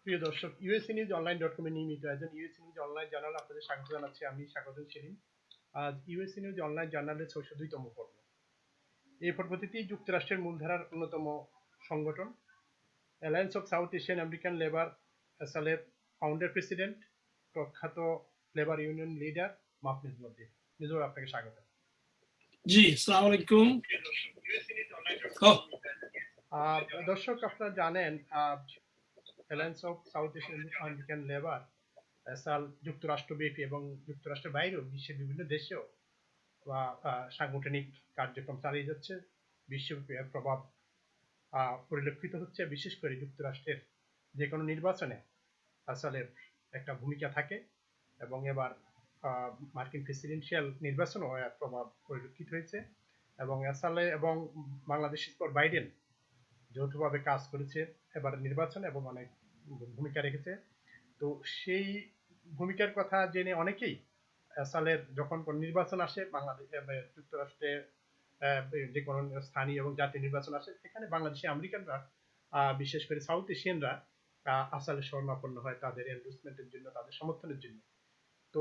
প্রিয় দর্শক, UsaNewsOnline.com এর নিয়মিত আয়োজন UsaNewsOnline Journal আপনাদের স্বাগত জানাচ্ছি। আমি স্বাগত সেলিম। আজ UsaNewsOnline Journal-এর ৬০২তম পর্ব। এই পর্বটিতে যুক্তরাষ্ট্রের মূলধারার অন্যতম সংগঠন Alliance of South Asian American Labor ASAAL-এর ফাউন্ডার প্রেসিডেন্ট, প্রখ্যাত লেবার ইউনিয়ন লিডার মাহফুজ মধ্যে। মিজুর, আপনাকে স্বাগত। জি, আসসালামু আলাইকুম। দর্শক, আপনারা জানেন alliance of South Asian American labour ASAAL যুক্তরাষ্ট্রব্যাপী এবং যুক্তরাষ্ট্রের বাইরেও বিশ্বের বিভিন্ন দেশেও সাংগঠনিক কার্যক্রম চালিয়ে যাচ্ছে। বিশ্বব্যাপী প্রভাব পরিলক্ষিত হচ্ছে। বিশেষ করে যুক্তরাষ্ট্রের যে কোনো নির্বাচনে ASAAL-এর একটা ভূমিকা থাকে এবং এবার মার্কিন প্রেসিডেন্সিয়াল নির্বাচনও এর প্রভাব পরিলক্ষিত হয়েছে। এবং ASAAL এবং বাংলাদেশের পর বাইডেন যৌথভাবে কাজ করেছে এবার নির্বাচনে এবং অনেক ভূমিকা রেখেছে। তো সেই ভূমিকার কথা জেনে অনেকেই ASAAL-এর যখন কোন নির্বাচন আসে, বাংলাদেশ যুক্তরাষ্ট্রে যে কোনো স্থানীয় এবং জাতীয় নির্বাচন আসে, এখানে বাংলাদেশি আমেরিকানরা বিশেষ করে সাউথ এশিয়ানরা ASAAL-এর শরণাপন্ন হয় তাদের এন্ডোর্সমেন্টের জন্য, তাদের সমর্থনের জন্য। তো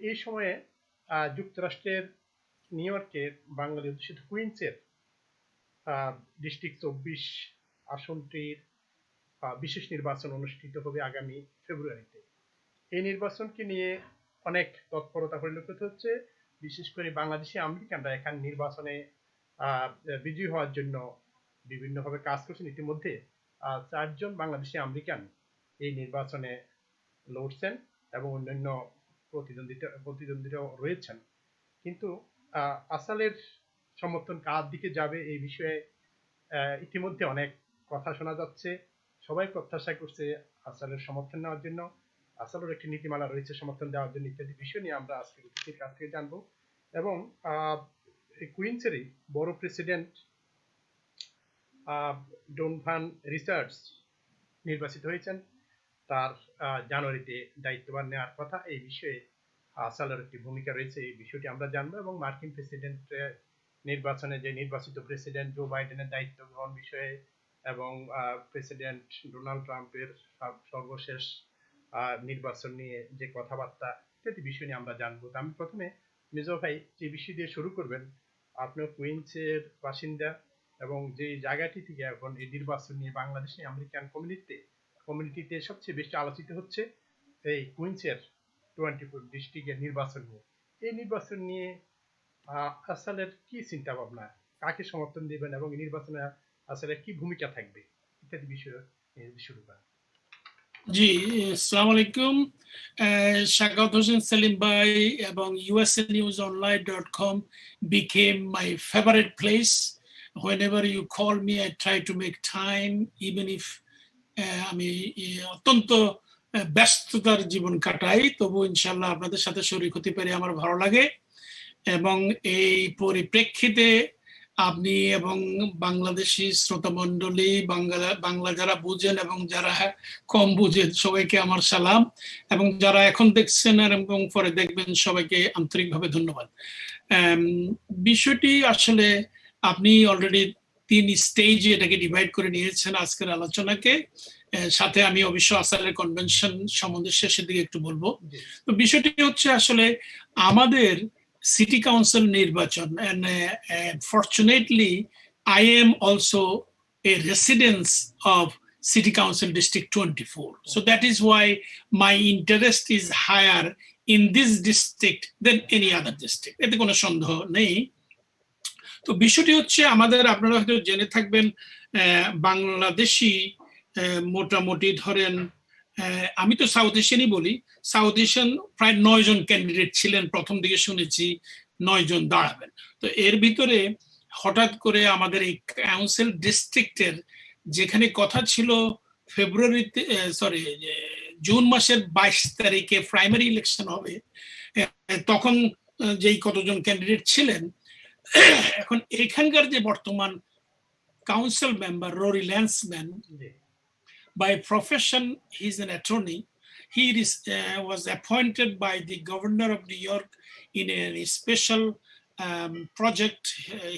এই সময়ে যুক্তরাষ্ট্রের নিউ ইয়র্কের বাঙালি অধ্যুষিত কুইন্সের ডিস্ট্রিক্ট ২৪ আসনটির বিশেষ নির্বাচন অনুষ্ঠিত হবে আগামী ফেব্রুয়ারিতে। এই নির্বাচনকে নিয়ে অনেক তৎপরতা পরিলক্ষিত হচ্ছে। বিশেষ করে বাংলাদেশি আমেরিকানরা এখানে নির্বাচনে বিজয়ী হওয়ার জন্য বিভিন্নভাবে কাজ করছেন। ইতিমধ্যে ৪ জন বাংলাদেশি আমেরিকান এই নির্বাচনে লড়ছেন এবং অন্যান্য প্রতিদ্বন্দ্বীরাও রয়েছেন। কিন্তু ASAAL-এর সমর্থন কার দিকে যাবে এই বিষয়ে ইতিমধ্যে অনেক কথা শোনা যাচ্ছে। সবাই প্রত্যাশা করছে ASAAL-এর সমর্থন নেওয়ার জন্য। ASAAL-এর একটি নীতিমালা রয়েছে সমর্থন দেওয়ার জন্য। ইত্যাদি বিষয় নিয়ে আমরা আজকে অতিথির কাছ থেকে জানবো। এবং কুইন্সেরই বড় প্রেসিডেন্ট ডোনভান রিচার্ডস নির্বাচিত হয়েছেন। তার জানুয়ারিতে দায়িত্বভার নেওয়ার কথা। এই বিষয়ে ASAAL-এর একটি ভূমিকা রয়েছে, এই বিষয়টি আমরা জানবো। এবং মার্কিন প্রেসিডেন্ট নির্বাচনে যে নির্বাচিত প্রেসিডেন্ট জো বাইডেনের দায়িত্ব গ্রহণ বিষয়ে এবং প্রেসিডেন্ট ডোনাল্ড ট্রাম্পের সর্বশেষ নির্বাচন নিয়ে যে কথাবার্তা, ইত্যাদি বিষয় নিয়ে আমরা জানবো। আমি প্রথমে মিজো ভাই যে বিষয় দিয়ে শুরু করবেন, আপনি কুইন্সের বাসিন্দা এবং যে জায়গাটি থেকে এখন এই নির্বাচন নিয়ে বাংলাদেশি আমেরিকান কমিউনিটিতে সবচেয়ে বেশি আলোচিত হচ্ছে এই কুইন্সের 24 ডিস্ট্রিক্টের নির্বাচন নিয়ে। এই নির্বাচন নিয়ে ASAAL-এর কি চিন্তা ভাবনা, কাকে সমর্থন দিবেন এবং এই নির্বাচনে ASAAL-এর কি ভূমিকা থাকবে, ইত্যাদি বিষয়ে শুরু করেন। জি, আসসালামু আলাইকুম। স্বাগত হোসেন সেলিম ভাই এবং UsaNewsOnline.com became my favorite place. Whenever you call me, I try to make time, even if আমি অত্যন্ত ব্যস্ততার জীবন কাটাই, তবু ইনশাল্লাহ আপনাদের সাথে শরীক হতে পেরে আমার ভালো লাগে। এবং এই পরিপ্রেক্ষিতে আপনি এবং বাংলাদেশি শ্রোতা মণ্ডলী, বাংলা যারা বুঝেন এবং যারা কম বুঝেন, সবাইকে আমার সালাম। এবং যারা এখন দেখছেন এবং পরে দেখবেন, সবাইকে আন্তরিকভাবে ধন্যবাদ। বিষয়টি আসলে আপনি অলরেডি 3 স্টেজে এটাকে ডিভাইড করে নিয়েছেন আজকের আলোচনাকে। সাথে আমি অবশ্য ASAAL-এর কনভেনশন সম্বন্ধে শেষের দিকে একটু বলবো। তো বিষয়টি হচ্ছে আসলে আমাদের city council নির্বাচন, and fortunately I am also a resident of city council district 24, so that is why my interest is higher in this district than any other district. এতে কোনো সন্দেহ নেই। তো বিষয়টি হচ্ছে আমাদের, আপনারা হয়তো জেনে থাকবেন, বাংলাদেশি মোটামুটি ধরেন, আমি তো সাউথ এশিয়ানই বলি, সাউথ এশিয়ান প্রায় 9 জন ক্যান্ডিডেট ছিলেন। প্রথম দিকে শুনেছি 9 জন দাঁড়াবেন। তো এর ভিতরে হঠাৎ করে আমাদের এই কাউন্সিল ডিস্ট্রিক্টের যেখানে কথা ছিল ফেব্রুয়ারিতে, জুন মাসের 22 তারিখে প্রাইমারি ইলেকশন হবে, তখন যেই কতজন ক্যান্ডিডেট ছিলেন, এখন এখানকার যে বর্তমান council member Rory Lancman, by profession he is an attorney. He was appointed by the governor of New York in a special project.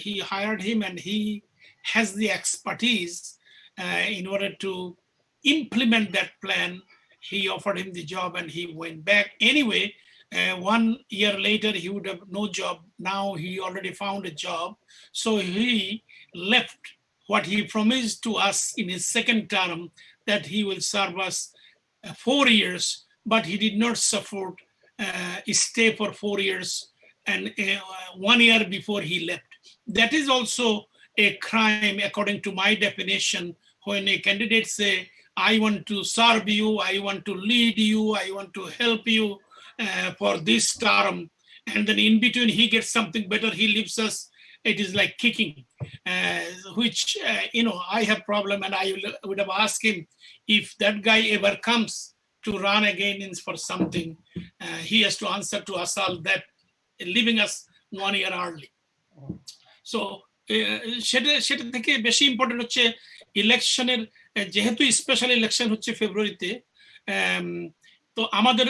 He hired him and he has the expertise in order to implement that plan. He offered him the job and he went back. Anyway, 1 year later, he would have no job. Now he already found a job. So he left what he promised to us in his second term, that he will serve us 4 years, but he did not support stay for 4 years and 1 year before he left. That is also a crime according to my definition. When a candidate say, I want to serve you, I want to lead you, I want to help you for this term, and then in between he gets something better, he leaves us, it is like kicking, which I have problem, and I would have asked him, if that guy ever comes to run again for something, he has to answer to ASAAL that leaving us 1 year early. So সেটা থেকে বেশি important হচ্ছে ইলেকশনের, যেহেতু special election হচ্ছে ফেব্রুয়ারিতে, তো আমাদের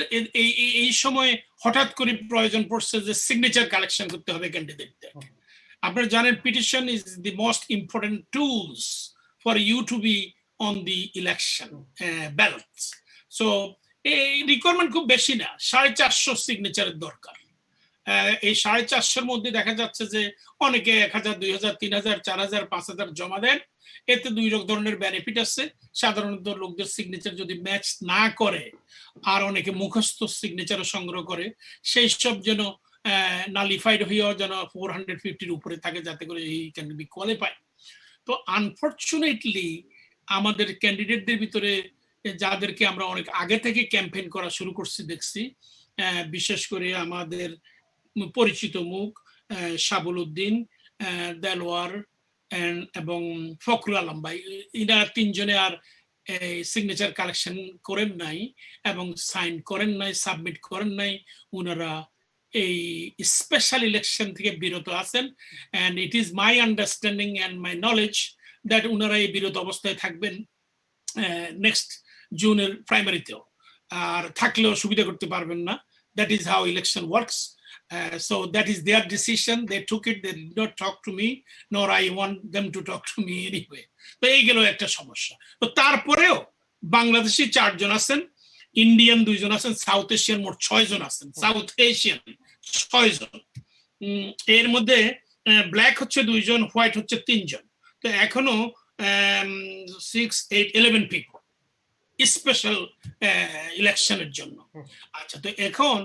এই সময় হঠাৎ করে প্রয়োজন পড়ছে যে সিগনেচার কালেকশন করতে হবে ক্যান্ডিডেটদের। আপনারা জানেন petition is the most important tools for you to be on the election ballots. So এই রিকোয়ারমেন্ট খুব বেশি না, 450 সিগনেচারের দরকার। এই 450-এর মধ্যে দেখা যাচ্ছে যে অনেকে 1000, 2000, 3000, 4000, 5000 জমা দেন। এতে দুই ধরনের বেনিফিট আছে। সাধারণত লোকদের সিগনেচার যদি ম্যাচ না করে, আর অনেকে মুখস্থ সিগনেচারও সংগ্রহ করে, সেই সব যেন নালিফাইড হয়েও যেন 450-র উপরে থাকে, যাতে করে এই ক্যান বি কোয়ালিফাইড। তো আনফরচুনেটলি আমাদের ক্যান্ডিডেটদের ভিতরে যাদেরকে আমরা অনেক আগে থেকে ক্যাম্পেইন করা শুরু করছি দেখছি, বিশেষ করে আমাদের পরিচিত মুখ শাবুল উদ্দিন, দেলওয়ার এবং ফখরুল আলম ভাই, এরা তিনজনে আর সিগনেচার কালেকশন করেন নাই এবং সাইন করেন নাই, সাবমিট করেন নাই। উনারা এই স্পেশাল ইলেকশন থেকে বিরত আছেন, and it is my understanding and my knowledge that উনারা এই বিরত অবস্থায় থাকবেন নেক্সট জুনের প্রাইমারিতেও, আর থাকলেও সুবিধা করতে পারবেন না। That is how election works. So that is their decision. They took it. They did not talk to me, nor I want them to talk to me anyway. তো এই গেল একটা সমস্যা। তো তারপরেও বাংলাদেশি 4 জন আছেন, ইন্ডিয়ান 2 জন আছেন, সাউথ এশিয়ান মোট 6 জন আছেন। সাউথ এশিয়ান 6 জন, এর মধ্যে ব্ল্যাক হচ্ছে 2 জন, হোয়াইট হচ্ছে 3 জন। তো এখনো 6, 8, 11 পিপল স্পেশাল ইলেকশনের জন্য। আচ্ছা, তো এখন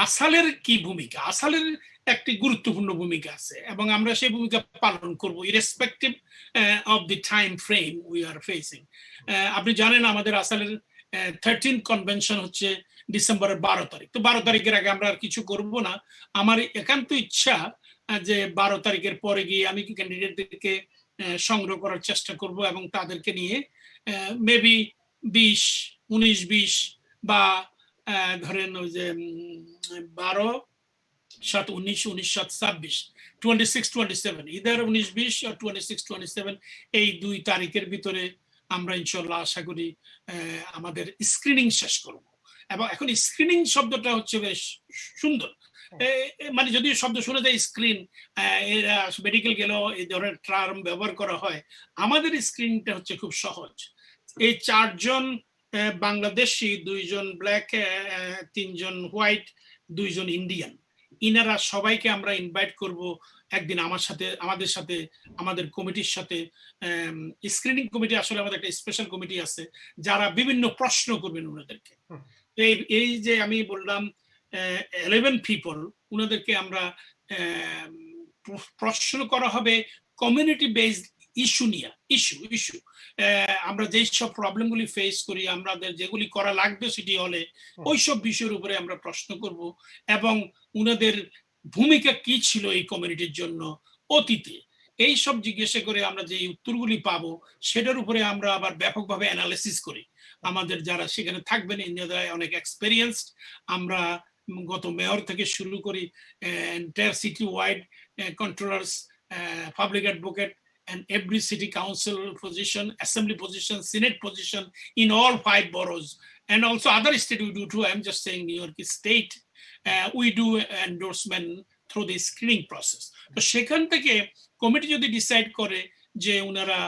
আসালের কি ভূমিকা? আসালের একটি গুরুত্বপূর্ণ ভূমিকা আছে এবং আমরা সেই ভূমিকা পালন করব irrespective of the time frame we are facing. আপনি জানেন আমাদের আসালের 13th কনভেনশন হচ্ছে ডিসেম্বরের 12 তারিখ। তো 12 তারিখের আগে আমরা আর কিছু করব না। আমার একান্ত ইচ্ছা যে 12 তারিখের পরে গিয়ে আমি ক্যান্ডিডেটদেরকে সংগ্রহ করার চেষ্টা করব এবং তাদেরকে নিয়ে মেবি 20, 19, 20 বা ধরেন ওই যে 12, 7, 19, 19, 7, 26, 26, 27, ইদার 19, 20 আর 26, 27 এই 2 তারিখের ভিতরে আমরা ইনশাআল্লাহ আশা করি আমাদের স্ক্রিনিং শেষ করব। এবং এখন স্ক্রিনিং শব্দটা হচ্ছে বেশ সুন্দর, মানে যদিও শব্দ শুনে যায় স্ক্রিন, এরা মেডিকেল গেলেও এই ধরনের টার্ম ব্যবহার করা হয়। আমাদের স্ক্রিনিংটা হচ্ছে খুব সহজ। এই 4 জন বাংলাদেশি, 2 জন ব্ল্যাক, 3 জন হোয়াইট, 2 জন ইন্ডিয়ান, ইনারা সবাইকে আমরা ইনভাইট করব একদিন আমাদের সাথে আমাদের কমিটির সাথে। স্ক্রিনিং কমিটি আসলে আমাদের একটা স্পেশাল কমিটি আছে যারা বিভিন্ন প্রশ্ন করবেন ওনাদেরকে। এই যে আমি বললাম 11 পিপল, ওনাদেরকে আমরা প্রশ্ন করা হবে কমিউনিটি বেসড ইস্যু নিয়ে। ইস্যু আমরা যেই সব প্রবলেমগুলি ফেস করি, আমাদের যেগুলি করা লাগবে সিটি হলে, ওই সব বিষয়ের উপরে আমরা প্রশ্ন করব এবং ওনাদের ভূমিকা কি ছিল এই কমিউনিটির জন্য অতীতে, এই সব জিজ্ঞাসা করে আমরা যে উত্তরগুলি পাবো সেটার উপরে আমরা আবার ব্যাপকভাবে অ্যানালিসিস করি। আমাদের যারা সেখানে থাকবেন ইন্ডিয়াতে অনেক এক্সপেরিয়েন্সড, আমরা গত মেয়র থেকে শুরু করি entire city wide controllers, public advocate, and every city council position, assembly position, senate position in all 5 boroughs, and also other state we do too. I'm just saying New York State, we do endorsement through the screening process. তো সেখান থেকে committee যদি decide করে যে ওনারা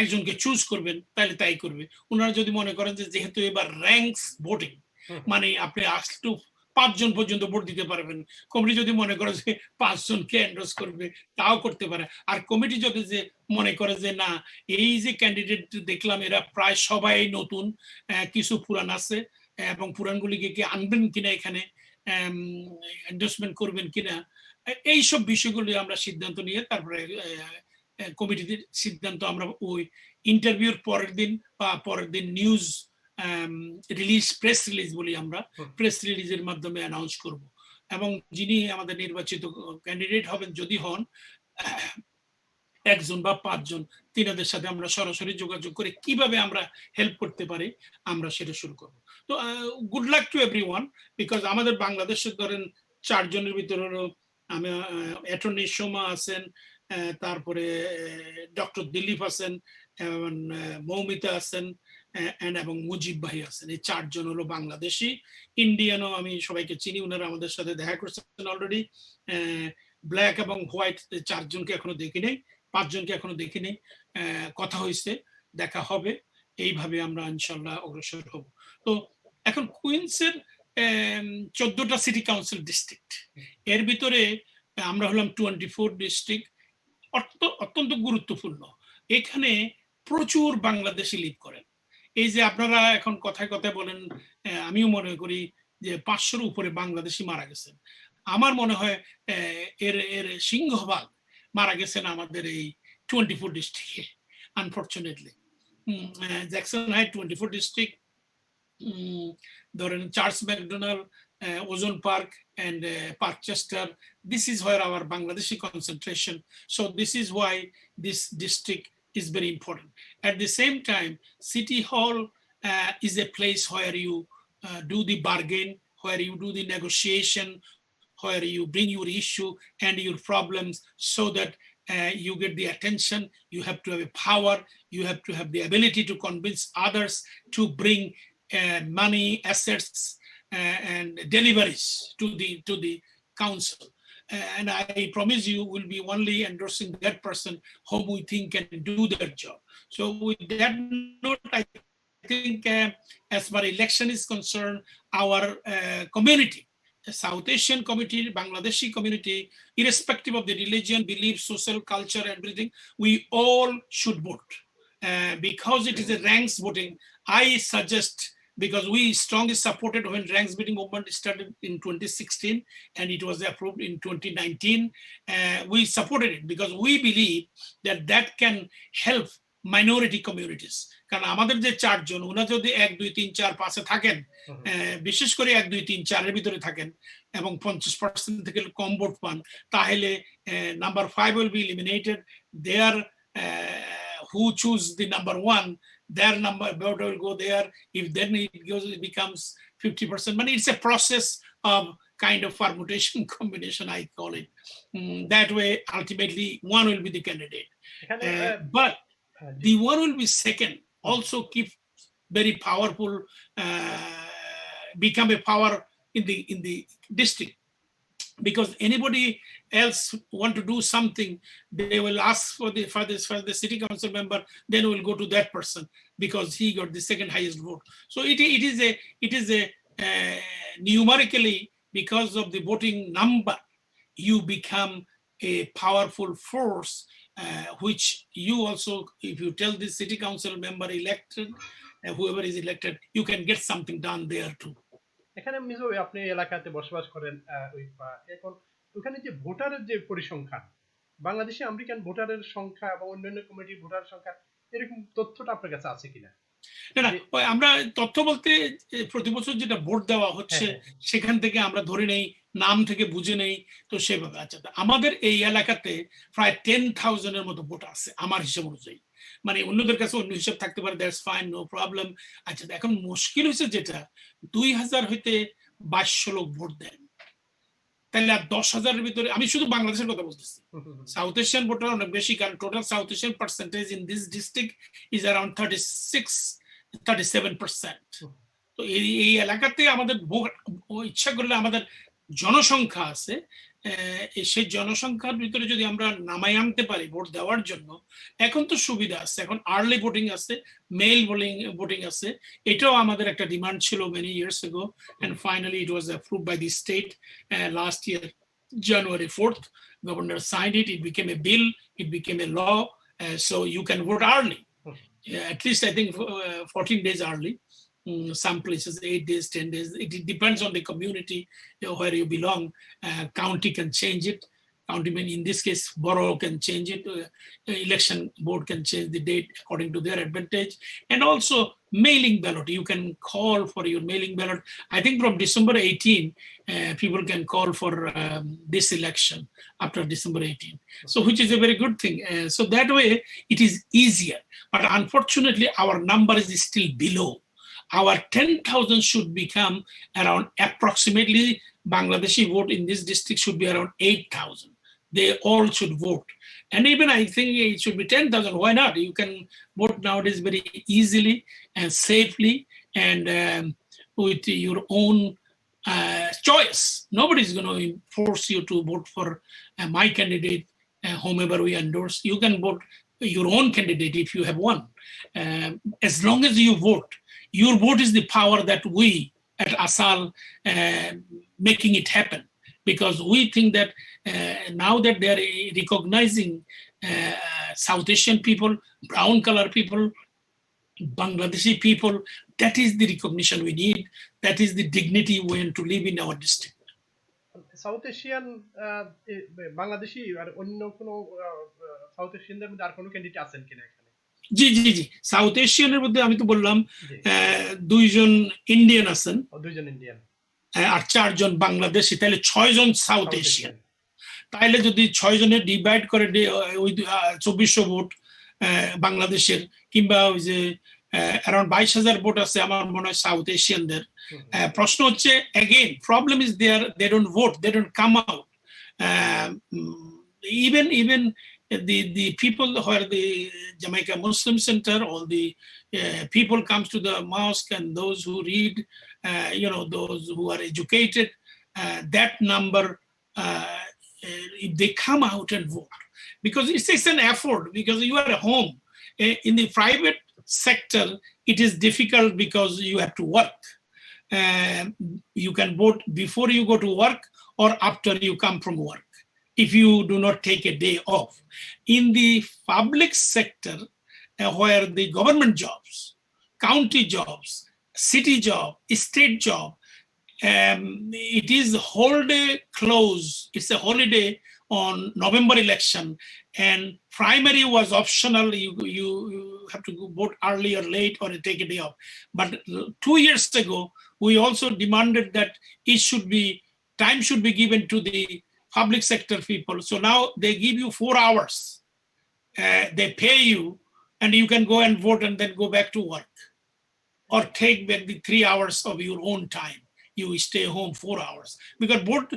একজনকে choose করবেন তাহলে তাই করবে। ওনারা যদি মনে করেন যে যেহেতু এবার র্যাঙ্কস ভোটিং, মানে আপনি আসলে 5 জন পর্যন্ত ভোট দিতে পারবেন, কমিটি যদি মনে করে যে 5 জনকে এন্ডোর্স করবে তাও করতে পারে। আর কমিটি যদি যে মনে করে যে না, এই যে ক্যান্ডিডেট দেখলাম এরা প্রায় সবাই নতুন, কিছু পুরান আছে, এবং পুরানগুলিকে কি আনবেন কিনা এখানে, এন্ডোর্সমেন্ট করবেন কিনা, এইসব বিষয়গুলি আমরা সিদ্ধান্ত নিয়ে তারপরে কমিটির সিদ্ধান্ত আমরা ওই ইন্টারভিউর পরের দিন বা পরের দিন নিউজ রিলিজ, প্রেস রিলিজ বলি আমরা, প্রেস রিলিজের মাধ্যমে অ্যানাউন্স করব। এবং যিনি আমাদের নির্বাচিত ক্যান্ডিডেট হবেন যদি হন, 1 জন বা 5 জন, তিনাদের সাথে আমরা সরাসরি যোগাযোগ করে কিভাবে আমরা হেল্প করতে পারি আমরা সেটা শুরু করব। তো good luck to everyone, because আমাদের বাংলাদেশে ধরেন 4 জনের ভিতরে আমি অ্যাটর্নি সোমা আছেন, তারপরে ডক্টর দিলীপ আছেন, মৌমিতা আছেন, এবং মুজিব ভাই আছেন। এই 4 জন হলো বাংলাদেশি। ইন্ডিয়ানও আমি সবাইকে চিনি, ওনারা আমাদের সাথে দেখা করছেন অলরেডি। ব্ল্যাক এবং হোয়াইট 4 জনকে এখনো দেখি নেই, 5 জনকে এখনো দেখি নেই, কথা হয়েছে, দেখা হবে। এইভাবে আমরা ইনশাল্লাহ অগ্রসর হব। তো এখন কুইন্সের 14টা সিটি কাউন্সিল ডিস্ট্রিক্ট, এর ভিতরে আমরা হলাম 24 ডিস্ট্রিক্ট। অত্যন্ত গুরুত্বপূর্ণ, এখানে প্রচুর বাংলাদেশি লিভ করেন। এই যে আপনারা এখন কথায় কথায় বলেন, আমিও মনে করি যে 500-এর উপরে বাংলাদেশি মারা গেছেন। আমার মনে হয় এর সিংহভাগ মারা গেছেন আমাদের এই 24 ডিস্ট্রিক্টে, আনফরচুনেটলি। জ্যাকসন হাইট 24 ডিস্ট্রিক্ট, ধরেন Charles McDonald, ozone park and Parkchester. This is where our Bangladeshi concentration. So this is why this district is very important. At the same time, City Hall is a place where you do the bargain, where you do the negotiation, where you bring your issue and your problems so that you get the attention. You have to have a power. You have to have the ability to convince others to bring money, assets, and deliveries to the council. And I promise you will be only endorsing that person whom we think can do their job. So with that note, I think as far as election is concerned, our community, the South Asian community, Bangladeshi community, irrespective of the religion, belief, social culture, everything, we all should vote. Because it is a ranks voting, I suggest, because we strongly supported when ranks voting movement started in 2016 and it was approved in 2019. We supported it because we believe that that can help minority communities. কারণ আমাদের যে 4 জন, ওনারা যদি 1, 2, 3, 4, 5-এ থাকেন, বিশেষ করে 1, 2, 3, 4-এর ভিতরে থাকেন এবং 50% থেকে কম ভোট পান, তাহলে number 5 will be eliminated. Their who choose the number 1, their number vote will go there. If then it becomes 50%, but it's a process of kind of permutation combination, I call it. That way, ultimately, one will be the candidate. But the one will be second also keep very powerful, become a power in the district. Because anybody else want to do something, they will ask for the city council member, then will go to that person because he got the second highest vote. So it is a numerically, because of the voting number, you become a powerful force, which you also, if you tell the city council member elected, whoever is elected, you can get something done there too. এখানে মিজো, আপনি এলাকাতে বসবাস করেন, এখন ওখানে যে ভোটারের যে পরিসংখ্যান, বাংলাদেশি আমেরিকান ভোটারের সংখ্যা এবং অন্যান্য কমিউনিটির ভোটারের সংখ্যা, এরকম তথ্যটা আপনার কাছে আছে কিনা? না, আমরা তথ্য বলতে প্রতি বছর যেটা ভোট দেওয়া হচ্ছে সেখান থেকে আমরা ধরে নেই, নাম থেকে বুঝে নেই, তো সেভাবে। আচ্ছা, আমাদের এই এলাকাতে প্রায় 10,000-এর মতো ভোট আছে আমার হিসাব অনুযায়ী। মানে অন্যদের কাছে অন্য হিসাব থাকতে পারে, দ্যাটস ফাইন, নো প্রবলেম। আচ্ছা, এখন মুশকিল হয়েছে যেটা 2000 হইতে 2200 লোক ভোট দেন, তাহলে আর 10,000-এর ভিতরে, আমি শুধু বাংলাদেশের কথা বলতেছি, সাউথ এশিয়ান ভোটার অনেক বেশি, কারণ total south Asian percentage in this district is around 37%। তো এই এলাকাতে আমাদের ইচ্ছা করলে আমাদের জনসংখ্যা আছে সেই জনসংখ্যার ভিতরে যদি আমরা নামাই আনতে পারি ভোট দেওয়ার জন্য, এখন তো সুবিধা আছে, এখন আর্লি ভোটিং আছে, মেইল ভোটিং আছে। এটাও আমাদের একটা ডিমান্ড ছিল many years ago, and finally it was approved by the state last year January 4th. Governor signed it, it became a bill, it became a law, so you can vote early. At least I think 14 days early. Some places 8 days, 10 days. It depends on the community where you belong. County can change it. County, in this case, borough can change it. Election board can change the date according to their advantage. And also mailing ballot. You can call for your mailing ballot. I think from December 18, people can call for this election after December 18. So which is a very good thing. So that way it is easier. But unfortunately, our number is still below. Our 10,000 should become around approximately, Bangladeshi vote in this district should be around 8,000. They all should vote. And even I think it should be 10,000. Why not? You can vote nowadays very easily and safely and with your own choice. Nobody is going to force you to vote for my candidate, whomever we endorse. You can vote your own candidate if you have one. As long as you vote, your vote is the power that we at ASAAL making it happen. Because we think that now that they are recognizing South Asian people, brown color people, Bangladeshi people, that is the recognition we need. That is the dignity we want to live in our district. South Asian Bangladeshi আর অন্য কোনো south এশিয়ানদের মধ্যে আর কোনো candidate আছেন কিনা এখানে? জি জি জি, south এশিয়ানের মধ্যে আমি তো বললাম 2 জন ইন্ডিয়ান আছেন, 2 জন ইন্ডিয়ান আর 4 জন বাংলাদেশি, তাহলে 6 জন সাউথ এশিয়ান। তাইলে যদি 6 জনের ডিভাইড করে ওই 2400 ভোট বাংলাদেশের, কিংবা ওই যে অ্যারাউন্ড 22,000 ভোট আছে আমার মনে হয় সাউথ এশিয়ানদের। প্রশ্ন হচ্ছে again problem is there, they don't vote, they don't come out. even the people where the Jamaica Muslim Center, all the people comes to the mosque, and those who read, those who are educated, that number, if they come out and vote, because it's an effort, because you are at home. In the private sector, it is difficult because you have to work. You can vote before you go to work or after you come from work, if you do not take a day off. In the public sector, where the government jobs, county jobs, city job, state job, it is whole day close. It's a holiday on November election, and primary was optional. You have to go vote early or late or take a day off. But 2 years ago, we also demanded that time should be given to the public sector people. So now they give you 4 hours. They pay you, and you can go and vote and then go back to work, or take back the 3 hours of your own time. You stay home 4 hours, because vote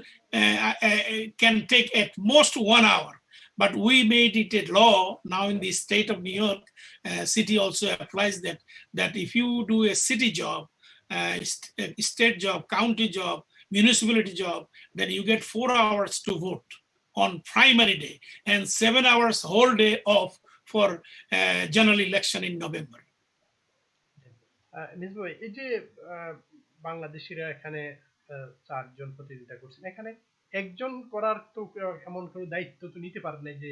can take at most 1 hour. But we made it a law now in the state of New York. City also applies that if you do a city job, state job, county job, municipality job, then you get 4 hours to vote on primary day, and 7 hours whole day off for general election in November. নিজবু এই যে বাংলাদেশিরা এখানে 4 জন প্রতিনিধিত্ব করছেন, এখানে একজন করার তো এমন কোনো দায়িত্ব তো নিতে পারেন না যে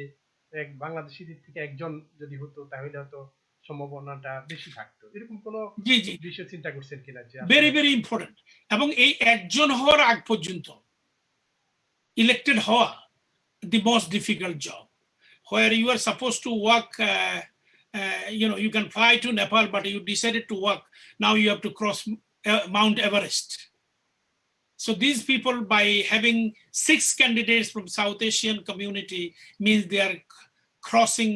এক বাংলাদেশিদের থেকে একজন যদি হতো তাহলে হয়তো সম্ভাবনাটা বেশি থাকতো, এরকম কোনো বিষয় চিন্তা করছেন কিনা? যে ভেরি ভেরি ইম্পর্টেন্ট। এবং এই একজন হওয়ার আগ পর্যন্ত ইলেক্টেড হওয়া the most difficult job, where you are supposed to work, you can fly to Nepal, but you decided to work. Now you have to cross Mount Everest. So these people, by having 6 candidates from South Asian community, means they are crossing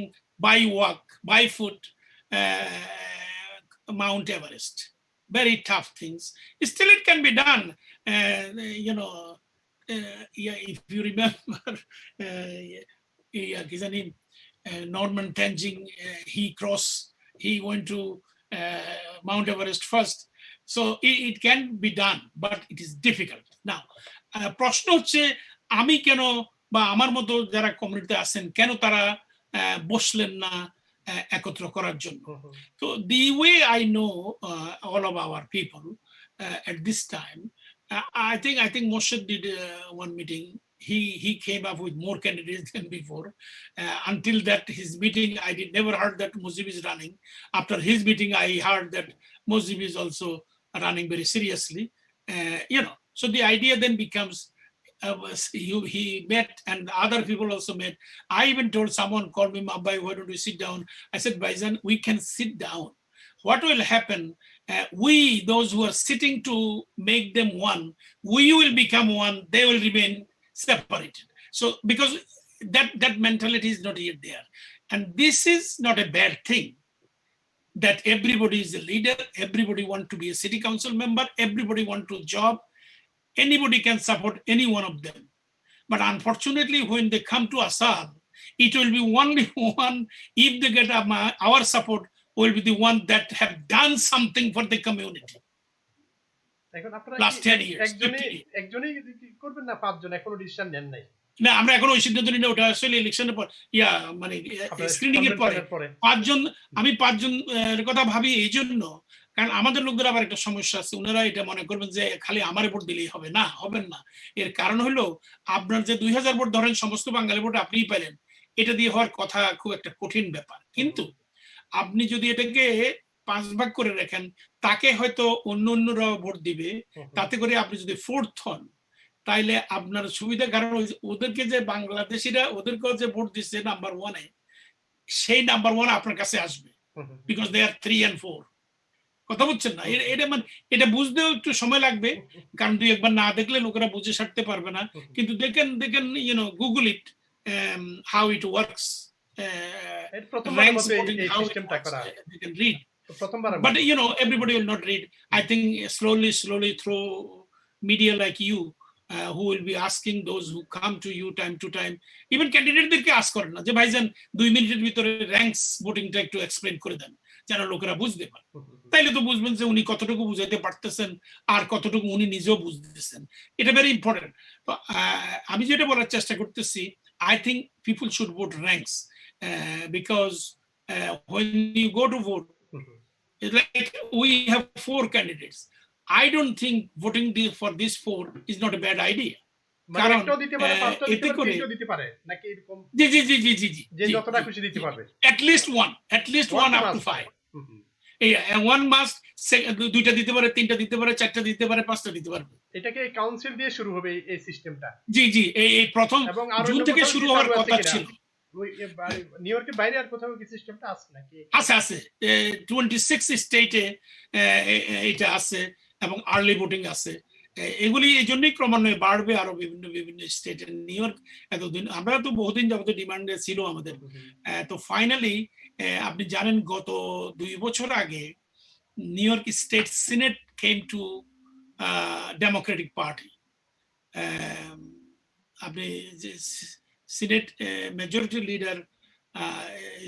by walk, by foot, Mount Everest. Very tough things. Still, it can be done. If you remember, his name, Norman Tenzing, he went to Mount Everest first. So it can be done, but it is difficult. Now, প্রশ্ন হচ্ছে আমি কেন বা আমার মতো যারা কমিউনিটিতে আছেন কেন তারা বসলেন না একত্র করার জন্য। তো the way I know all of our people at this time, I think Moshe did one meeting. He came up with more candidates than before. Until that his meeting, I did never heard that Mujib is running. After his meeting, I heard that Mujib is also running very seriously. So the idea then becomes he met and other people also met. I even told someone, called me, Mabbai, why don't we sit down? I said, Baijan, we can sit down. What will happen? We, those who are sitting to make them one, we will become one, they will remain separated. So because that mentality is not yet there. And this is not a bad thing, that everybody is a leader, everybody want to be a city council member, everybody want to job, anybody can support any one of them. But unfortunately, when they come to ASAAL, it will be only one, if they get our support, will be the one that have done something for the community. Last 10 years, 15 years. একজনই করবেন না, পাঁচজন এখনো decision নেন নাই? না, আমরা এখন ওই সিদ্ধান্ত নিই না, ওটা আসলে ইলেকশনের পর মানে স্ক্রিনিং এর পরে পাঁচজন, আমি পাঁচজন কথা ভাবি এই জন্য, কারণ আমাদের লোকদের আবার একটা সমস্যা আছে, ওনারা এটা মনে করবেন যে খালি আমার ভোট দিলেই হবে, না, হবেন না। এর কারণ হলো আপনার যে 2000 ভোট ধরেন সমস্ত বাঙালি ভোট আপনিই পেলেন, এটা দিয়ে হওয়ার কথা খুব একটা কঠিন ব্যাপার। কিন্তু আপনি যদি এটাকে 5 ভাগ করে রাখেন, তাকে হয়তো অন্যরা ভোট দিবে, তাতে করে আপনি যদি 4th হন তাইলে আপনার সুবিধা, কারণ ওদেরকে যে বাংলাদেশিরা ওদেরকেও যে ভোট দিচ্ছে নাম্বার 1-এ, সেই নাম্বার 1 আপনার কাছে আসবে, বিকজ দে আর 3 and 4। কথা বুঝছেন না? এটা মানে এটা বুঝতেও একটু সময় লাগবে, কারণ দুই একবার না দেখলে লোকেরা বুঝে সারতে পারবে না। কিন্তু দেখেন Google it, how it works, they can read. But everybody will not read. I think slowly through media like you, who will be asking those who come to you time to time, even ক্যান্ডিডেটদেরকে ask করেন না যে ভাইজান 2 মিনিটের ভিতরে ranks ভোটিংটা একটু explain করে দেন, যেন লোকেরা বুঝতে পারে। তাইলে তো বুঝবেন যে উনি কতটুকু বুঝাইতে পারতেছেন আর কতটুকু উনি নিজেও বুঝতেছেন, এটা ভেরি ইম্পর্টেন্ট। তো আমি যেটা বলার চেষ্টা করতেছি, I think people should vote ranks, because when you go to vote, it's like we have 4 candidates. I don't think voting for these 4 is not a bad idea. কারণ এতে করে জি যতটা খুশি দিতে পারবে, at least one up to 5. One must, 2টা দিতে পারে, 3টা দিতে পারে, 4টা দিতে পারে, 5টা দিতে পারবে। এটাকে কাউন্সিল দিয়ে শুরু হবে এই সিস্টেমটা। জি এই প্রথম জুন থেকে শুরু হওয়ার কথা ছিল। নিউ ইয়র্কের বাইরে আর কোথাও কি সিস্টেমটা আছে নাকি? আছে 26 স্টেটে এটা আছে, এবং আর্লি ভোটিং আছে। এগুলি এই জন্যই ক্রমান্বয়ে বাড়বে আরো বিভিন্ন স্টেটে। নিউ ইয়র্ক এতদিন, আমরা তো বহুদিন যাবত ডিমান্ডে ছিল আমাদের। তো ফাইনালি আপনি জানেন গত 2 বছর আগে new York state senate came to Democratic party. আপনি Senate majority leader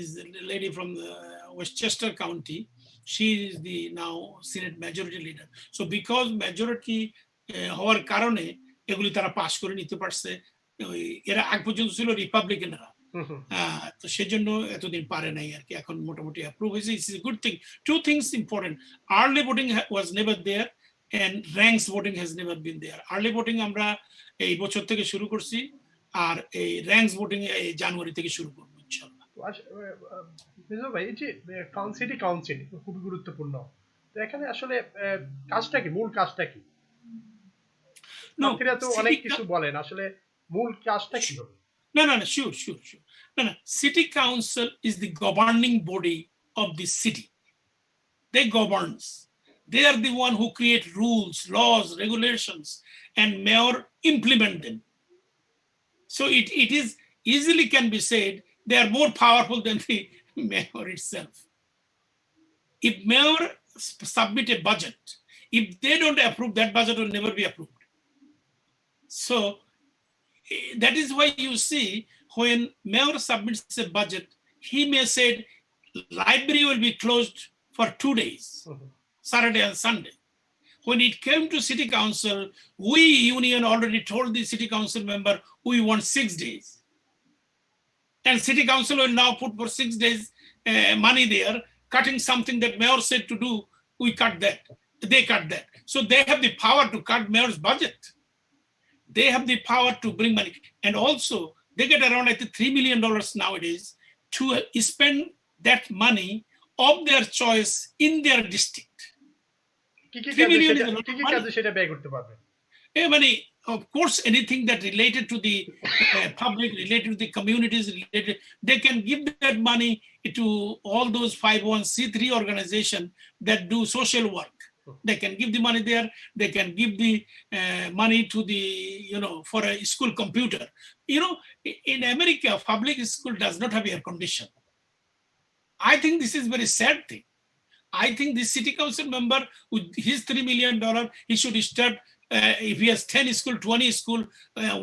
is the lady from Westchester County. She is the now Senate majority leader. So because majority হওয়ার কারণে এগুলি তারা পাস করে নিতে পারছে। এরা আগ পর্যন্ত ছিল রিপাবলিকানরা, তো সেজন্য এতদিন পারে নাই আর কি। এখন মোটামুটি অ্যাপ্রুভ হয়েছে। It's a good thing. 2 things important: early voting was never there and ranks voting has never been there. Early voting আমরা এই বছর থেকে শুরু করছি, আর এই র্যাঙ্কস ভোটিং এই জানুয়ারি থেকে শুরু করব ইনশাআল্লাহ। ভাই, এই যে কাউন্সিল খুব গুরুত্বপূর্ণ, তো এখানে আসলে কাজটা কি, মূল কাজটা কি? আপনারা তো অনেক কিছু বলেন, আসলে মূল কাজটা কি হবে? No, sure. No, city council is the governing body of the city. They governs. They are the one who create rules, laws, regulations, and mayor implement them. So it is easily can be said they are more powerful than the mayor itself. If mayor submit a budget, if they don't approve, that budget will never be approved. So that is why you see when mayor submits a budget, he may say library will be closed for 2 days, Saturday and Sunday. when it came to city council, we union already told the city council member we want 6 days. And city council will now put for 6 days money there, cutting something that mayor said to do, we cut that. They cut that. So they have the power to cut mayor's budget. They have the power to bring money. And also, they get around, I think, $3 million nowadays to spend that money of their choice in their district. 3 million is a lot of money. Of course, anything that related to the public, related to the communities, related, they can give that money to all those 501c3 organizations that do social work. They can give the money there. They can give the money to the, for a school computer. In America, public school does not have air condition. I think this is very sad thing. I think this city council member with his $3 million, he should start, if he has 10 school, 20 school,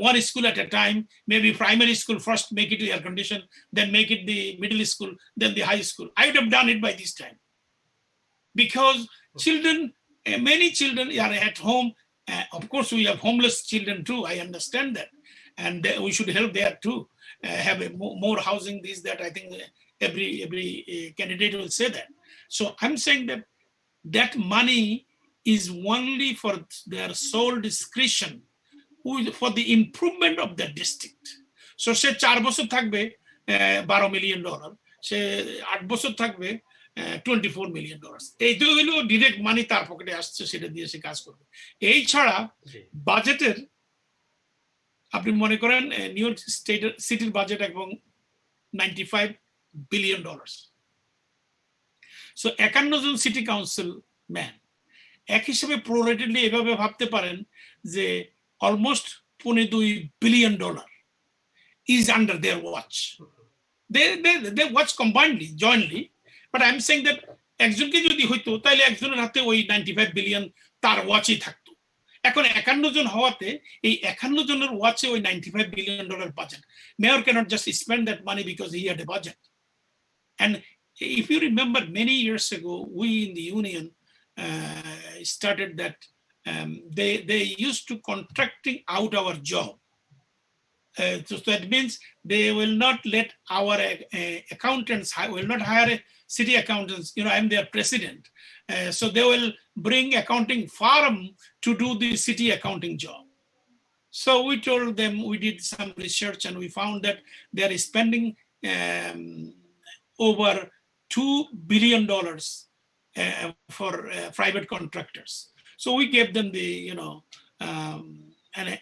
one school at a time, maybe primary school first, make it air condition, then make it the middle school, then the high school. I would have done it by this time. Because children, many children are at home. Of course, we have homeless children too. I understand that. And we should help there too. Have more housing, this, that. I think every candidate will say that. So I'm saying that that money is only for their sole discretion, for the improvement of the district. So সে 4 বছর থাকবে $12 million, সে 8 বছর থাকবে $24 million. এই তো হলো direct মানি তার পকেটে আসছে, সেটা দিয়ে সে কাজ করবে। এই ছাড়া বাজেটের আপনি মনে করেন নিউ ইয়র্ক স্টেটের সিটির বাজেট এবং $95 billion. সো 51 জন সিটি কাউন্সিল ম্যান এক হিসেবে প্রোরেটেডলি এভাবে ভাবতে পারেন যে almost $2 billion is under their watch. They watch combinedly, jointly. But I'm saying that একজনকে যদি হইতো তাহলে একজনের হাতে ওই 95 বিলিয়ন তার ওয়াচই থাকতো। এখন 51 জন হওয়াতে এই 51 জনের ওয়াচে ওই $95 billion budget. Mayor cannot just spend that money because he had a budget. And if you remember, many years ago, we in the union started that they used to contracting out our job. So that means they will not let our accountants, will not hire city accountants. I'm their president. So they will bring accounting firm to do the city accounting job. So we told them, we did some research and we found that they are spending over $2 billion for private contractors. So we gave them the,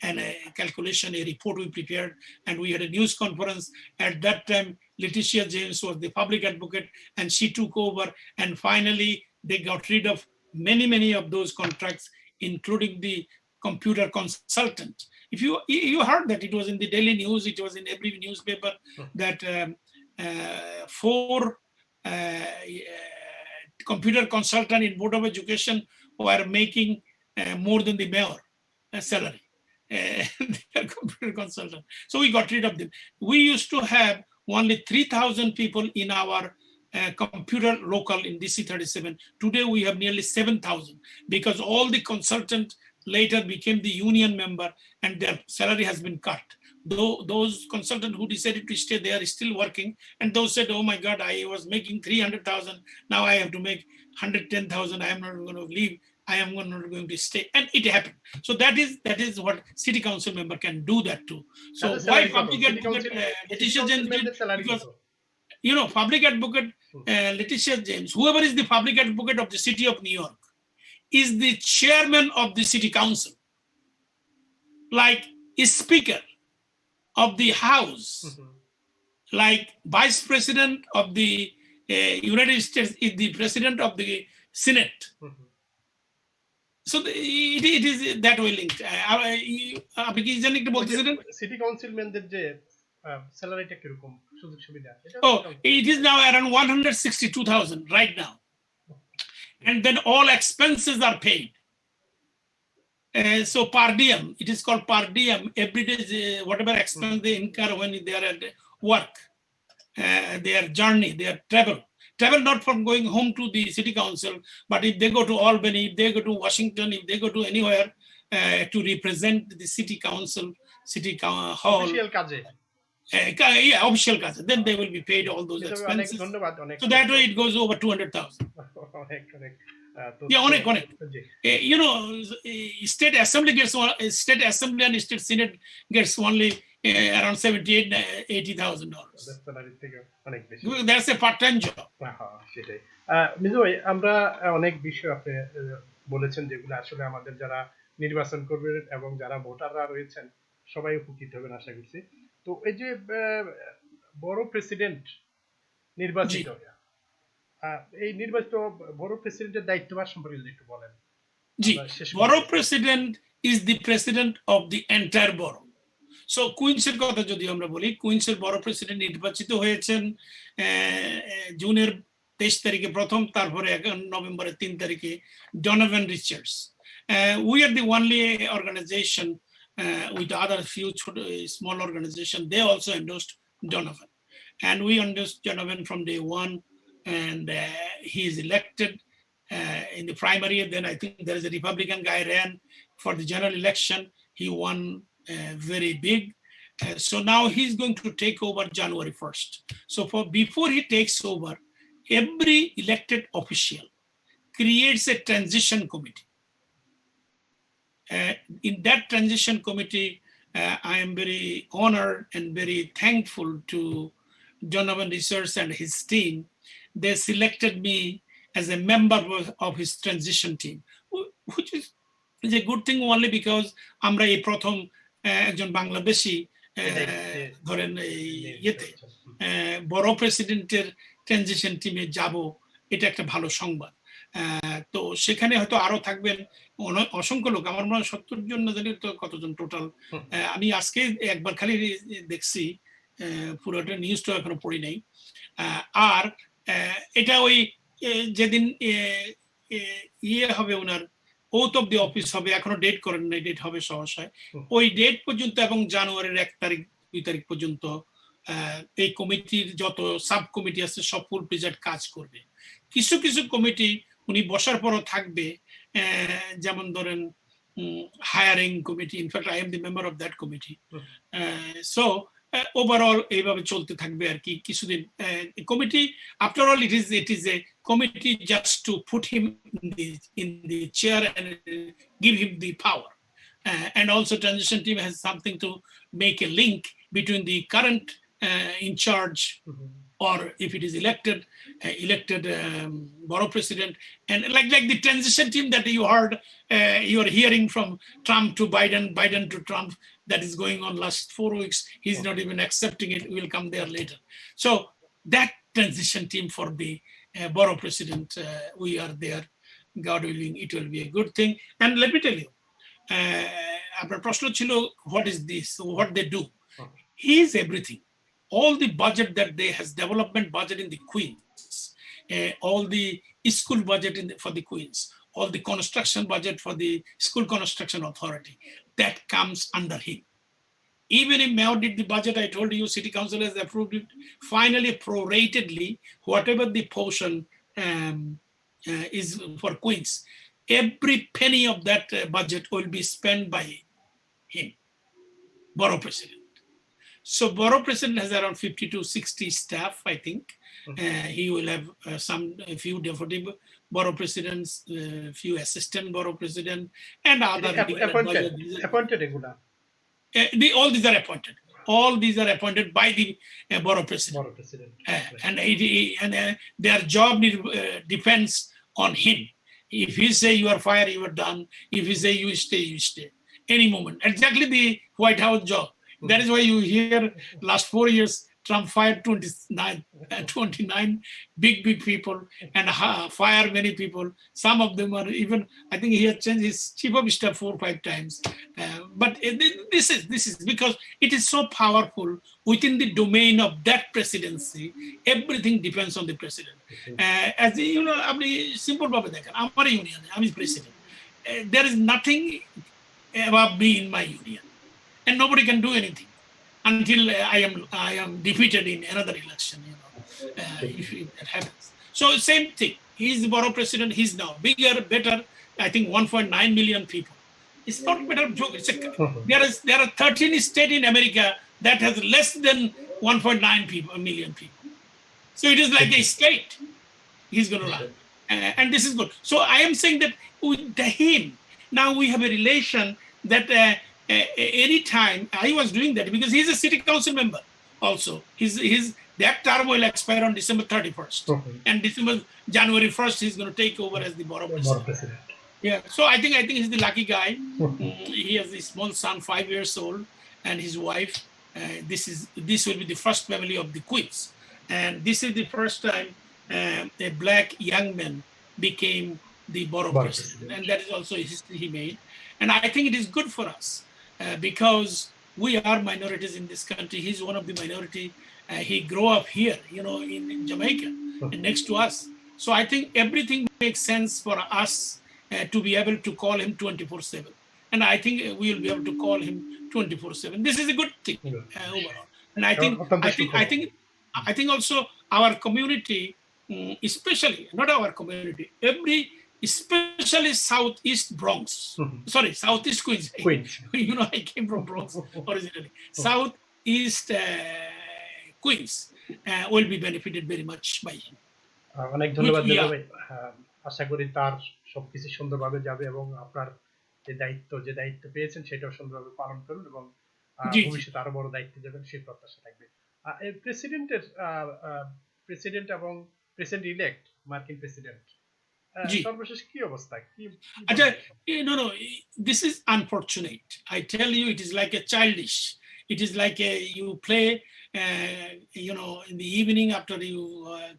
and a calculation, a report we prepared, and we had a news conference. At that time, Leticia James was the public advocate, and she took over, and finally they got rid of many of those contracts, including the computer consultant. If you heard that, it was in the daily news, it was in every newspaper, that 4 computer consultant in Board of Education were making more than the mayor salary. Computer consultant. So we got rid of them. We used to have only 3,000 people in our computer local in DC 37. Today we have nearly 7,000 because all the consultants later became the union member and their salary has been cut. Though those consultants who decided to stay, they are still working, and those said, oh my God, I was making 300,000, now I have to make 110,000, I am not going to leave, I am not going to stay, and it happened. So that is what city council member can do that too. So why public advocate Leticia James did, because public advocate Leticia James, whoever is the public advocate of the city of New York, is the chairman of the city council, like speaker of the House, like vice president of the United States is the president of the Senate. So it is that way linked. আপনি কি জানেন একটু বলতেছিলেন city কাউন্সিলম্যানদের যে স্যালারিটা কি রকম সুযোগ সুবিধা? It is now around 162,000 right now. And then all expenses are paid. So per diem, it is called per diem. Every day, whatever expense they incur when they are at work, their journey, their travel not from going home to the city council, but if they go to Albany, if they go to Washington, if they go to anywhere to represent the city council, hall, official কাজে, then they will be paid all those expenses. So that way it goes over 200,000. Yeah, অনেক you know, state assembly and state senate gets only around $78,000-80,000. That's a part-time job. সেটাই মিজু ভাই, আমরা অনেক বিষয় আপনি বলেছেন যেগুলো আসলে আমাদের যারা নির্বাচন করবেন এবং যারা ভোটাররা রয়েছেন সবাই উপকৃত হবেন আশা করছি। তো এই যে বড় প্রেসিডেন্ট নির্বাচিত, এই নির্বাচিত বড় প্রেসিডেন্টের দায়িত্বভার সম্পর্কে যদি একটু বলেন। জি, বড় president is the president of the entire বড়। সো কুইন্সের কথা যদি আমরা বলি, কুইন্সের বড় প্রেসিডেন্ট নির্বাচিত হয়েছেন জুনের 23 তারিখে প্রথম, তারপরে নভেম্বরের 3 তারিখে Donovan Richards. We are the only organisation with other few small organizations, they also endorsed Donovan, and we endorsed Donovan from day one, and he is elected in the primary. Then I think there is a Republican guy ran for the general election. He won very big. So now he's going to take over January 1st. So before he takes over, every elected official creates a transition committee. In that transition committee, I am very honored and very thankful to Donovan Research and his team. They selected me as a member of his transition team, which is a good thing only because আমরা এই প্রথম একজন বাংলাদেশী ধরেন ইয়েতে বড় প্রেসিডেন্টের transition টিমে যাব, এটা একটা ভালো সংবাদ। তো সেখানে হয়তো আরো থাকবেন অসংখ্য লোক, আমার মনে হয় 70 জন না জানি তো কতজন টোটাল। আমি আজকে একবার খালি দেখছি, পুরোটা নিউজটা এখনো পড়ি নাই। আর এটা ওই যেদিন ইয়ে হবে ওনার ওথ অফ দি অফিস হবে, এখনো ডেট করেন নাই, ডেট হবে সহসায় ওই ডেট পর্যন্ত এবং জানুয়ারির 1 তারিখ 2 তারিখ পর্যন্ত এই কমিটির যত সাব কমিটি আছে সব ফুল প্রেজেন্ট কাজ করবে। কিছু কিছু কমিটি উনি বসার পরও থাকবে, যেমন ধরেন hiring committee, in fact I am the member of that committee. So overall এইভাবে চলতে থাকবে আর কি কিছুদিন committee. After all it is a committee just to put him in the chair and give him the power, and also transition team has something to make a link between the current in charge or if it is elected borough president, and like the transition team that you heard, you are hearing from Trump to Biden to Trump, that is going on last 4 weeks. He's not even accepting it. We'll come there later. So that transition team for the borough president, we are there. God willing, it will be a good thing. And let me tell you, আপনার প্রশ্ন ছিল what is this, what they do. He is everything. All the budget that they has, development budget in the Queens, all the school budget for the Queens, all the construction budget for the school construction authority, that comes under him. Even if Mayor did the budget, I told you, City Council has approved it. Finally, proratedly, whatever the portion is for Queens, every penny of that budget will be spent by him, borough president. So borough president has around 50 to 60 staff, I think. He will have a few deputy borough presidents, few assistant borough president, and other appointed. All these are appointed. All these are appointed by the borough president. And their job depends on him. If he say you are fired, you are done. If he say you stay, you stay. Any moment. Exactly the White House job. That is why you hear last 4 years Trump fired 29 big people and fire many people. Some of them are even, I think he had changed his chief of staff 4 or 5 times. But this is because it is so powerful within the domain of that presidency. Everything depends on the president. As you know, simple bhabe dekhen, amar union, I am president. There is nothing above me in my union. And nobody can do anything until I am defeated in another election, if that happens. So same thing. He's the borough president. He's now bigger, better. I think 1.9 million people. It's not a matter of joke. There are 13 states in America that has less than 1.9 million people. So it is like a state he's going to run. And this is good. So I am saying that with him, now we have a relation that any time I was doing that because he's a city council member also. That term will expire on December 31st. And January 1st, he's going to take over as the borough president. Yeah, so I think he's the lucky guy. He has a small son, 5 years old, and his wife. This will be the first family of the Queens, and this is the first time a black young man became the borough president, and that is also a history he made. And I think it is good for us because we are minorities in this country. He's one of the minority. He grew up here, in Jamaica, next to us. So I think everything makes sense for us to be able to call him 24/7. And I think we will be able to call him 24/7. This is a good thing overall. And I think also our community, especially, not our community, especially Southeast Bronx, sorry, Southeast Queens. I came from Bronx originally. Southeast Queens will be benefited very much by him. অনেক ধন্যবাদ ভাই। আশা করি তার সবকিছু সুন্দরভাবে যাবে এবং আপনার যে দায়িত্ব পেয়েছেন সেটাও সুন্দরভাবে পালন করুন এবং ভবিষ্যতে আরো বড় দায়িত্ব যাবেন সেই প্রত্যাশা থাকবে। প্রেসিডেন্ট এবং প্রেসিডেন্ট ইলেক্ট মার্কিন প্রেসিডেন্ট সর্বশেষ কি অবস্থা আচ্ছা no this is unfortunate. I tell you, it is like a childish. It is like you play in the evening after you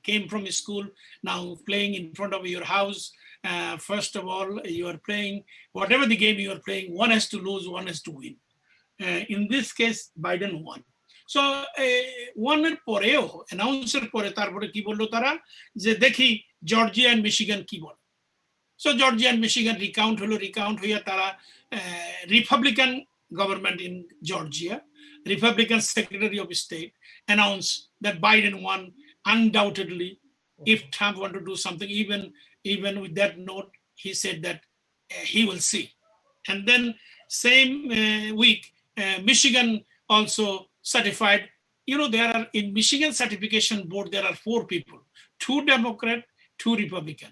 came from school, now playing in front of your house. First of all, you are playing whatever the game you are playing, one has to lose, one has to win. In this case, Biden won. So one এর পরেও অ্যানাউন্সের পরে তারপরে কি বললো তারা যে দেখি Georgia and Michigan কি বলে। So Georgia and Michigan recount হইয়া তারা Republican government in Georgia, Republican Secretary of State announced that Biden won undoubtedly. If Trump want to do something, even with that note, he said that he will see. And then same week, Michigan also certified. There are in Michigan certification board there are 4 people, 2 Democrat, 2 Republican.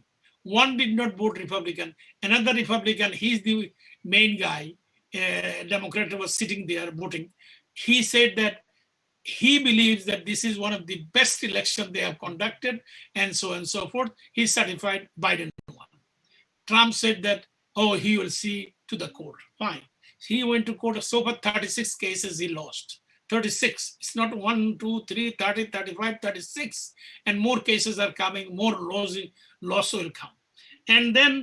One did not vote Republican. Another Republican, he's the main guy. Democrat was sitting there voting. He said that he believes that this is one of the best elections they have conducted, and so on and so forth. He certified Biden won. Trump said that, he will see to the court. Fine. He went to court. So far, 36 cases he lost. 36. It's not 1, 2, 3, 30, 35, 36. And more cases are coming, more loss will come. And then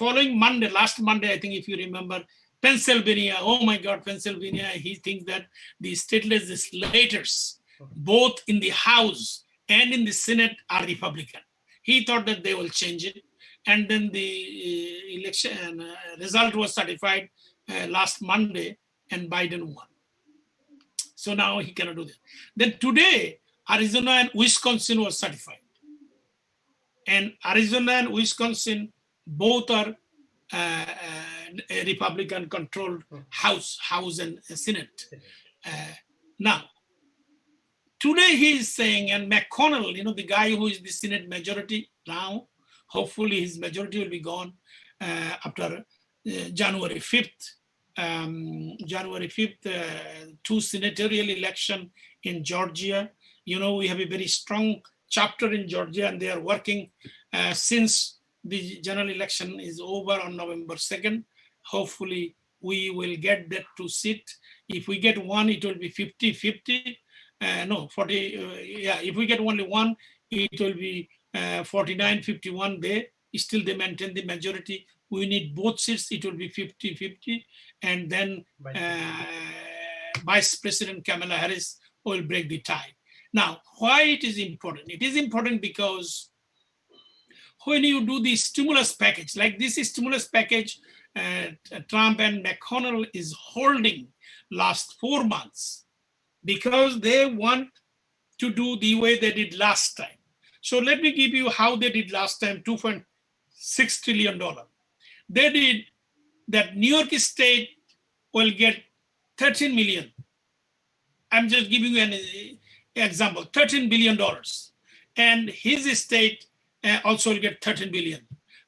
following Monday, last Monday, I think if you remember, Pennsylvania, oh my God, Pennsylvania, he thinks that the state legislators, both in the House and in the Senate, are Republican. He thought that they will change it. And then the election result was certified last Monday, and Biden won. So now he cannot do that. Then today, Arizona and Wisconsin was certified. And Arizona and Wisconsin both are Republican-controlled House and Senate. Now, today he is saying, and McConnell, the guy who is the Senate majority now, hopefully his majority will be gone after January 5th. January 5th, 2 senatorial election in Georgia. We have a very strong chapter in Georgia, and they are working since the general election is over on November 2nd. Hopefully, we will get that to sit. If we get one, it will be 50-50. 40. If we get only one, it will be 49-51 there. Still, they maintain the majority. We need both seats. It will be 50-50. And then Vice President Kamala Harris will break the tie. Now, why it is important? It is important because when you do the stimulus package, like this stimulus package, Trump and McConnell is holding last 4 months because they want to do the way they did last time. So let me give you how they did last time, $2.6 trillion. They did that New York State will get 13 million. I'm just giving you an example, $13 billion. And his state also will get 13 billion.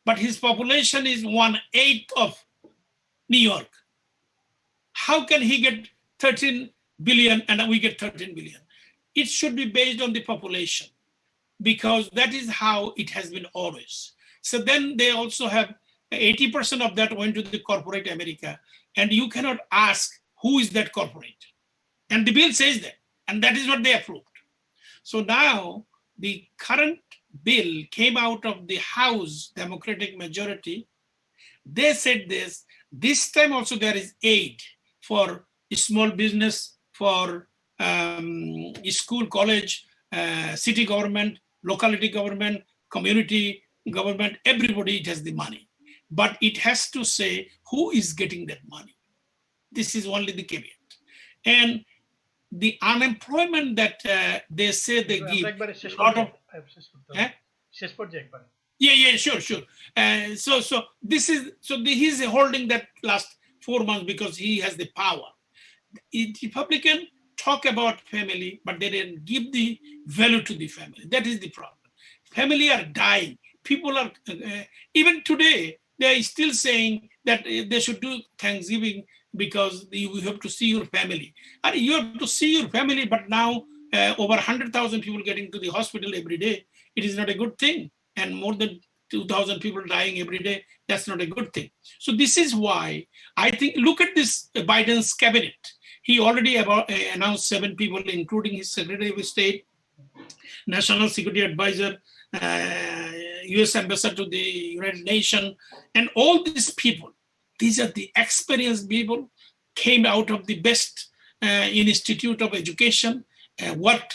But his population is 1/8 of New York. How can he get 13 billion and we get 13 billion? It should be based on the population, because that is how it has been always. So then they also have 80% of that went to the corporate America, and you cannot ask who is that corporate. And the bill says that, and that is what they approved. So now the current bill came out of the House Democratic majority. They said this time also there is aid for small business, for school, college, city government, locality government, community government, everybody it has the money. But it has to say who is getting that money. This is only the caveat. And the unemployment that they say they give a lot of... Yeah, sure. So he's holding that last 4 months because he has the power. The Republican talk about family, but they didn't give the value to the family. That is the problem. Family are dying. People are, even today, they are still saying that they should do Thanksgiving because you have to see your family. And you have to see your family, but now over 100,000 people getting to the hospital every day. It is not a good thing. And more than 2,000 people dying every day, that's not a good thing. So this is why I think, look at this Biden's cabinet. He already announced 7 people, including his Secretary of State, National Security Advisor, US Ambassador to the United Nations, and all these people. These are the experienced people, came out of the best institute of education, worked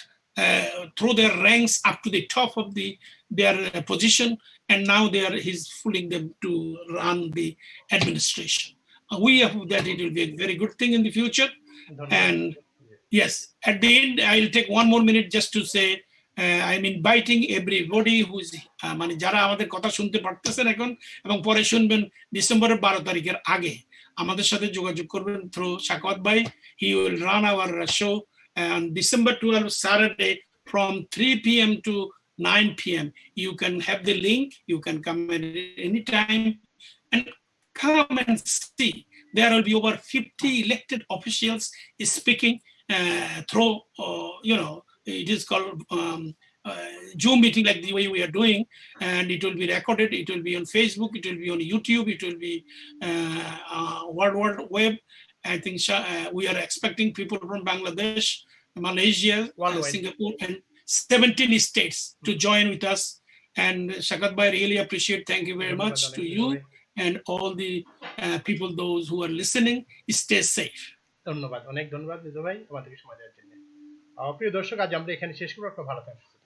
through their ranks up to the top of their position, and now he's fooling them to run the administration. We hope that it will be a very good thing in the future. And yes, at the end, I'll take 1 more minute just to say, I'm inviting everybody who's মানে যারা আমাদের কথা শুনতে পারতেছেন এখন এবং পরে শুনবেন ডিসেম্বরের 12 তারিখের আগে আমাদের সাথে যোগাযোগ করবেন থ্রু শাকওয়াত ভাই. He will run our show on December 12, Saturday from 3 p.m. to 9 p.m. You can have the link. You can come at any time and come and see. There will be over 50 elected officials speaking through, it is called Zoom meeting like the way we are doing, and it will be recorded. It will be on Facebook. It will be on YouTube. It will be World Wide Web. I think we are expecting people from Bangladesh, Malaysia, Singapore, and 17 states to join with us. And Shakat Bhai, really appreciate. Thank you very much to you and all the people, those who are listening. Stay safe. ধন্যবাদ, অনেক ধন্যবাদ মিজু ভাই আমাদেরকে সময় দেওয়ার জন্য। প্রিয় দর্শক, আজ আমরা এখানে শেষ করব। আপনারা ভালো থাকবেন।